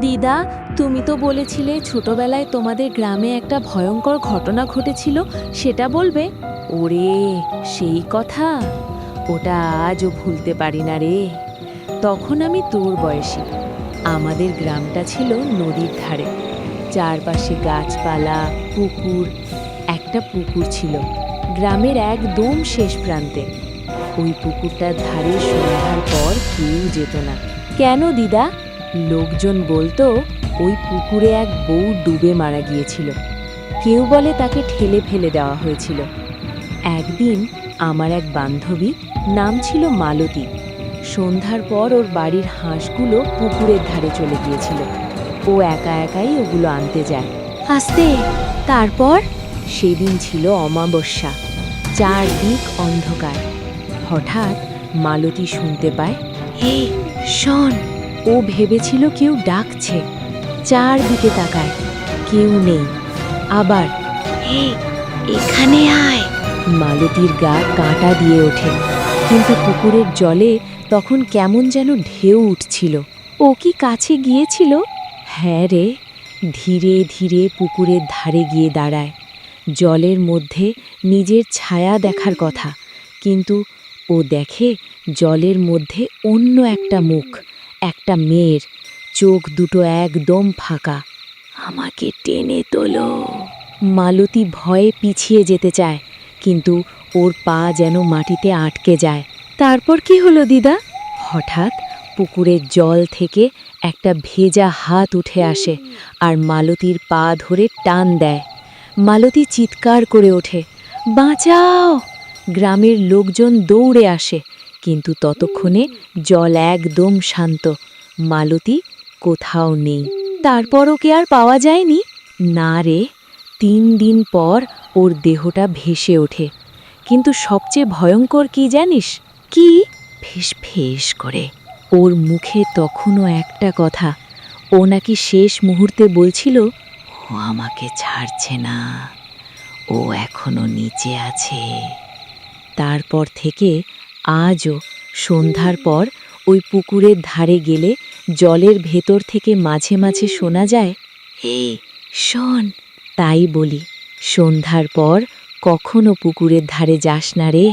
দিদা, তুমি তো বলেছিলে ছোটবেলায় তোমাদের গ্রামে একটা ভয়ঙ্কর ঘটনা ঘটেছিল, সেটা বলবে। ওরে, সেই কথা, ওটা আজও ভুলতে পারি না রে। তখন আমি তোর বয়সী। আমাদের গ্রামটা ছিল নদীর ধারে, চারপাশে গাছপালা, পুকুর। একটা পুকুর ছিল গ্রামের একদম শেষ প্রান্তে। ওই পুকুরটার ধারে সন্ধ্যার পর কেউ যেত না। কেন দিদা? লোকজন বলতো ওই পুকুরে এক বউ ডুবে মারা গিয়েছিল। কেউ বলে তাকে ঠেলে ফেলে দেওয়া হয়েছিল। একদিন আমার এক বান্ধবী, নাম ছিল মালতী, সন্ধ্যার পর ওর বাড়ির হাঁসগুলো পুকুরের ধারে চলে গিয়েছিল। ও একা একাই ওগুলো আনতে যায়। আস্তে, তারপর সেদিন ছিল অমাবস্যা, চারদিক অন্ধকার। হঠাৎ মালতী শুনতে পায়, হে শোন। ও ভেবেছিল কেউ ডাকছে, চারদিকে তাকায়, কেউ নেই। আবার, হে এখানে আয়। মালতীর গা কাঁটা দিয়ে ওঠে, কিন্তু পুকুরের জলে তখন কেমন যেন ঢেউ উঠছিল। ও কি কাছে গিয়েছিল? হ্যাঁ রে, ধীরে ধীরে পুকুরের ধারে গিয়ে দাঁড়ায়। জলের মধ্যে নিজের ছায়া দেখার কথা, কিন্তু ও দেখে জলের মধ্যে অন্য একটা মুখ, একটা মেয়ের, চোখ দুটো একদম ফাঁকা। আমাকে টেনে তোলো। মালতী ভয়ে পিছিয়ে যেতে চায়, কিন্তু ওর পা যেন মাটিতে আটকে যায়। তারপর কি হলো দিদা? হঠাৎ পুকুরের জল থেকে একটা ভেজা হাত উঠে আসে আর মালতীর পা ধরে টান দেয়। মালতী চিৎকার করে ওঠে, বাঁচাও! গ্রামের লোকজন দৌড়ে আসে, কিন্তু ততক্ষণে জল একদম শান্ত। মালতী কোথাও নেই। তারপর ওকে আর পাওয়া যায়নি? না রে, 3 দিন পর ওর দেহটা ভেসে ওঠে। কিন্তু সবচেয়ে ভয়ঙ্কর কি জানিস? কি? ফিস ফিস করে ওর মুখে তখনও একটা কথা। ও নাকি শেষ মুহূর্তে বলছিল, ও আমাকে ছাড়ছে না, ও এখনো নিচে আছে। তারপর থেকে আজও সন্ধ্যার পর ওই পুকুরের ধারে গেলে জলের ভেতর থেকে মাঝে মাঝে শোনা যায়, এই শোন। তাই বলি, সন্ধ্যার পর কখনো পুকুরের ধারে যাস না রে।